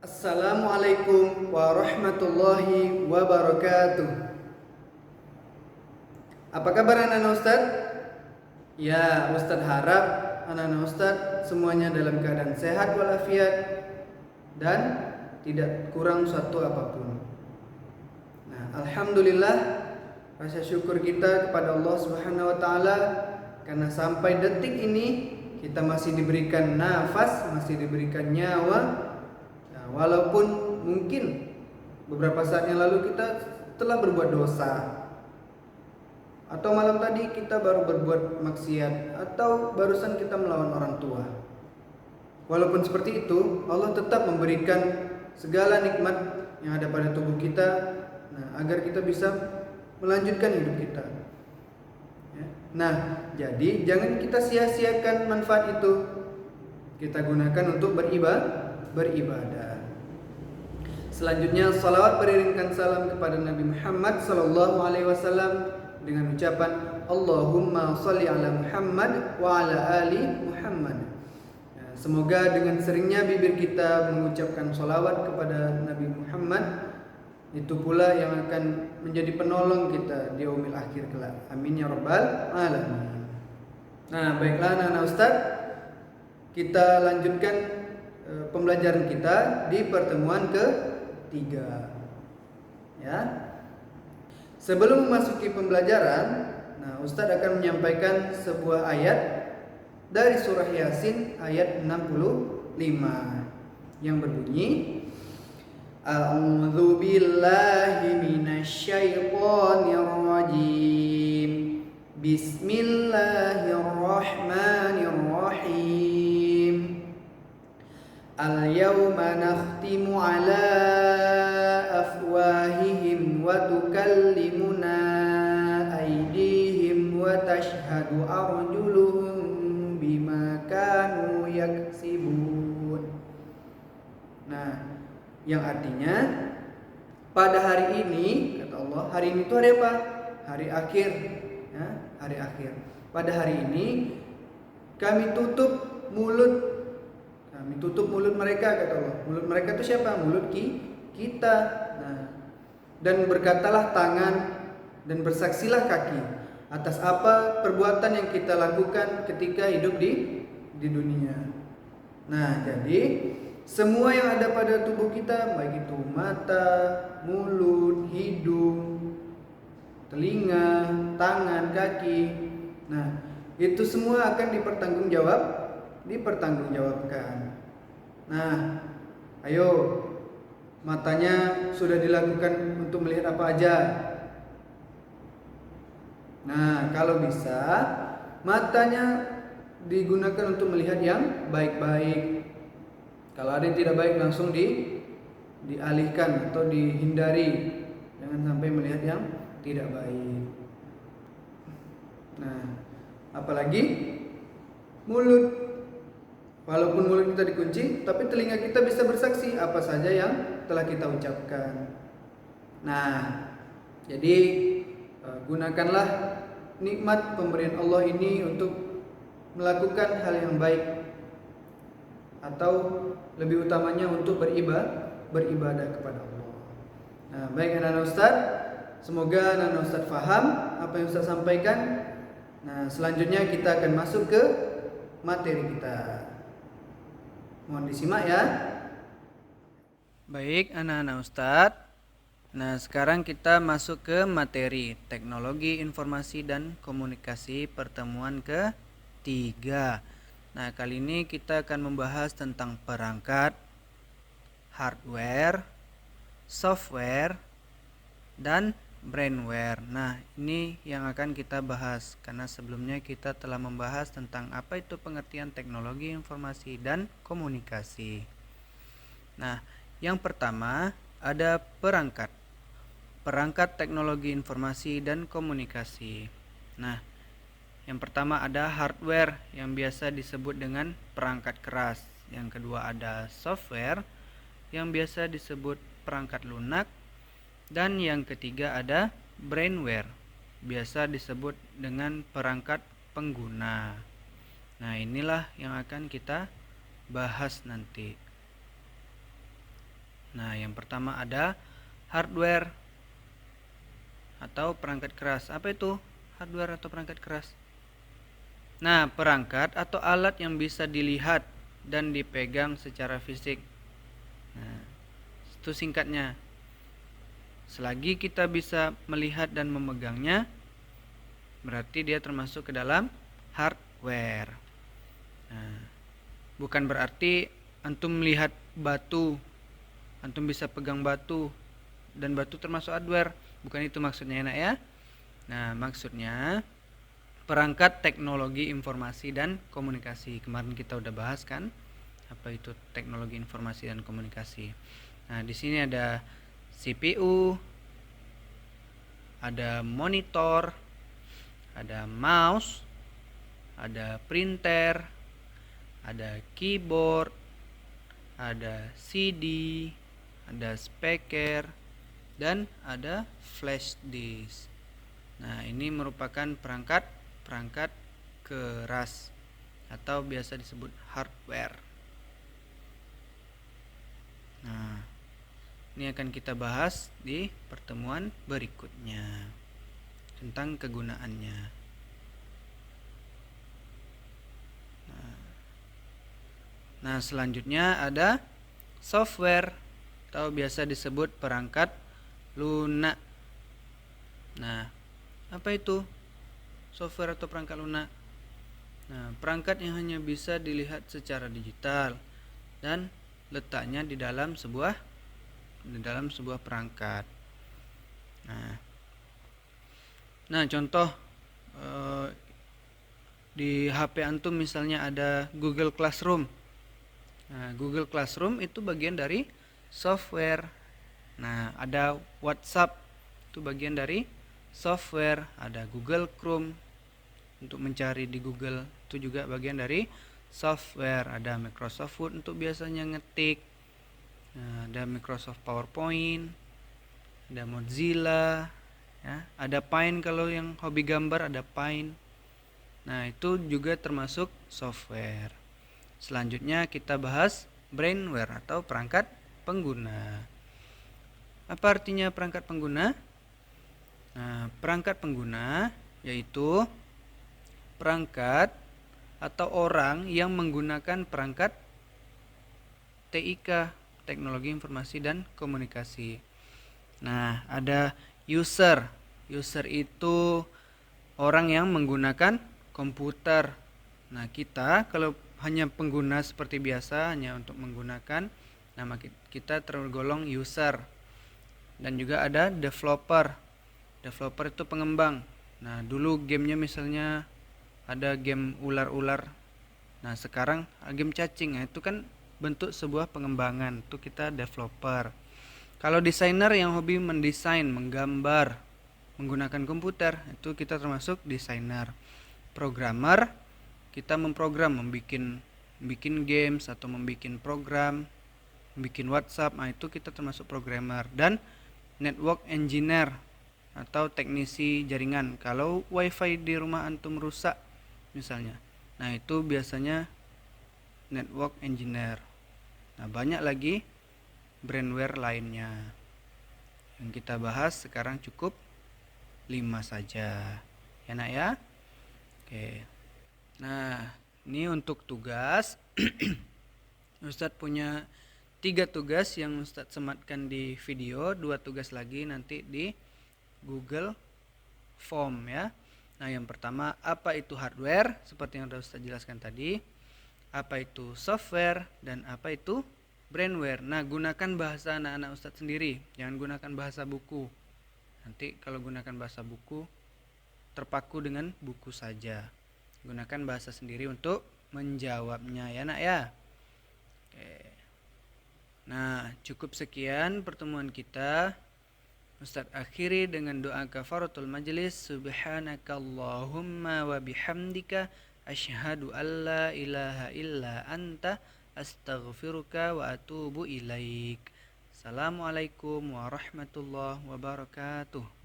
Assalamualaikum warahmatullahi wabarakatuh. Apa kabar anak-anak Ustadz? Ya, Ustadz harap anak-anak Ustadz semuanya dalam keadaan sehat walafiat dan tidak kurang suatu apapun. Nah, alhamdulillah, rasa syukur kita kepada Allah Subhanahu wa taala karena sampai detik ini kita masih diberikan nafas, masih diberikan nyawa. Walaupun mungkin beberapa saat yang lalu kita telah berbuat dosa, atau malam tadi kita baru berbuat maksiat, atau barusan kita melawan orang tua. Walaupun seperti itu, Allah tetap memberikan segala nikmat yang ada pada tubuh kita, agar kita bisa melanjutkan hidup kita. Nah, jadi jangan kita sia-siakan manfaat itu. Kita gunakan untuk beribadah. Selanjutnya salawat beriringkan salam kepada Nabi Muhammad sallallahu alaihi wasallam dengan ucapan Allahumma shalli ala Muhammad wa ala ali Muhammad. Semoga dengan seringnya bibir kita mengucapkan salawat kepada Nabi Muhammad, itu pula yang akan menjadi penolong kita di yaumil akhir kelak. Amin ya rabbal alamin. Nah, baiklah anak-anak Ustaz, kita lanjutkan pembelajaran kita di pertemuan ketiga. Ya. Sebelum memasuki pembelajaran, Ustadz akan menyampaikan sebuah ayat dari surah Yasin ayat 65 yang berbunyi A'udzu billahi minasyaitonir rajim. Bismillahirrahmanirrahim. Al-yawma nakhtimu ala afwahihim wa tukallimuna aydihim wa tashhadu arjuluhum bima kanu yaksibun. Nah, yang artinya pada hari ini, kata Allah, hari ini itu hari apa? Hari akhir, ya, hari akhir. Pada hari ini kami tutup mulut mereka, kata Allah. Mulut mereka itu siapa? Mulut kita. Nah, dan berkatalah tangan dan bersaksilah kaki atas apa perbuatan yang kita lakukan ketika hidup di dunia. Nah, jadi semua yang ada pada tubuh kita, baik itu mata, mulut, hidung, telinga, tangan, kaki, nah itu semua akan dipertanggungjawabkan. Nah, ayo, matanya sudah dilakukan untuk melihat apa aja. Nah, kalau bisa matanya digunakan untuk melihat yang baik-baik. Kalau ada yang tidak baik langsung dialihkan atau dihindari. Jangan sampai melihat yang tidak baik. Nah, apalagi mulut. Walaupun mulut kita dikunci, tapi telinga kita bisa bersaksi apa saja yang telah kita ucapkan. Nah, jadi gunakanlah nikmat pemberian Allah ini untuk melakukan hal yang baik, atau lebih utamanya untuk beribadah kepada Allah. Nah, baik anak-anak Ustaz, semoga anak-anak Ustaz faham apa yang Ustaz sampaikan. Nah, selanjutnya kita akan masuk ke materi kita. Mohon disimak ya. Baik anak-anak Ustaz. Nah, sekarang kita masuk ke materi Teknologi Informasi dan Komunikasi pertemuan ketiga. Nah, kali ini kita akan membahas tentang perangkat, hardware, software, dan brainware. Nah, ini yang akan kita bahas karena sebelumnya kita telah membahas tentang apa itu pengertian teknologi informasi dan komunikasi. Nah, yang pertama ada perangkat. Perangkat teknologi informasi dan komunikasi. Nah, yang pertama ada hardware yang biasa disebut dengan perangkat keras. Yang kedua ada software yang biasa disebut perangkat lunak. Dan yang ketiga ada brainware, biasa disebut dengan perangkat pengguna. Nah, inilah yang akan kita bahas nanti. Nah, yang pertama ada hardware atau perangkat keras. Apa itu hardware atau perangkat keras? Nah, perangkat atau alat yang bisa dilihat dan dipegang secara fisik. Nah, itu singkatnya. Selagi kita bisa melihat dan memegangnya, berarti dia termasuk ke dalam hardware. Nah, bukan berarti antum melihat batu, antum bisa pegang batu, dan batu termasuk hardware. Bukan itu maksudnya ya. Nah, maksudnya perangkat teknologi informasi dan komunikasi. Kemarin kita udah bahas kan apa itu teknologi informasi dan komunikasi. Nah, di sini ada CPU, ada monitor, ada mouse, ada printer, ada keyboard, ada CD, ada speaker, dan ada flash disk. Nah, ini merupakan perangkat keras atau biasa disebut hardware. Nah, ini akan kita bahas di pertemuan berikutnya tentang kegunaannya. Nah, selanjutnya ada software atau biasa disebut perangkat lunak. Nah, apa itu software atau perangkat lunak? Nah, perangkat yang hanya bisa dilihat secara digital dan letaknya di dalam sebuah perangkat. Nah, contoh di HP antum misalnya ada Google Classroom. Nah, Google Classroom itu bagian dari software. Nah, ada WhatsApp itu bagian dari software. Ada Google Chrome untuk mencari di Google itu juga bagian dari software. Ada Microsoft Word untuk biasanya ngetik. Nah, ada Microsoft PowerPoint, ada Mozilla, ya, ada Paint kalau yang hobi gambar ada Paint. Nah, itu juga termasuk software. Selanjutnya kita bahas brainware atau perangkat pengguna. Apa artinya perangkat pengguna? Nah, perangkat pengguna yaitu perangkat atau orang yang menggunakan perangkat TIK, teknologi informasi dan komunikasi. Nah, ada user. User itu orang yang menggunakan komputer. Nah, kita kalau hanya pengguna seperti biasa, hanya untuk menggunakan, nama kita tergolong user. Dan juga ada developer. Developer itu pengembang. Nah, dulu gamenya misalnya ada game ular-ular. Nah, sekarang game cacing. Nah, itu kan bentuk sebuah pengembangan. Itu kita developer. Kalau desainer yang hobi mendesain, menggambar menggunakan komputer, itu kita termasuk desainer. Programmer, kita memprogram, membuat games atau membuat program, membuat WhatsApp, nah itu kita termasuk programmer. Dan network engineer atau teknisi jaringan. Kalau wifi di rumah antum rusak misalnya, nah itu biasanya network engineer. Nah, banyak lagi brainware lainnya. Yang kita bahas sekarang cukup 5 saja. Ya nak ya? Oke. Nah, ini untuk tugas. Ustadz punya 3 tugas yang Ustadz sematkan di video, 2 tugas lagi nanti di Google Form ya. Nah, yang pertama, apa itu hardware? Seperti yang sudah Ustadz jelaskan tadi. Apa itu software dan apa itu brainware. Nah, gunakan bahasa anak-anak Ustadz sendiri, jangan gunakan bahasa buku. Nanti kalau gunakan bahasa buku, terpaku dengan buku saja. Gunakan bahasa sendiri untuk menjawabnya ya nak ya. Oke. Nah, cukup sekian pertemuan kita. Ustadz akhiri dengan doa kafaratul majlis. Subhanakallahumma wa bihamdika asyhadu an la ilaha illa anta astaghfiruka wa atubu ilaik. Assalamualaikum warahmatullahi wabarakatuh.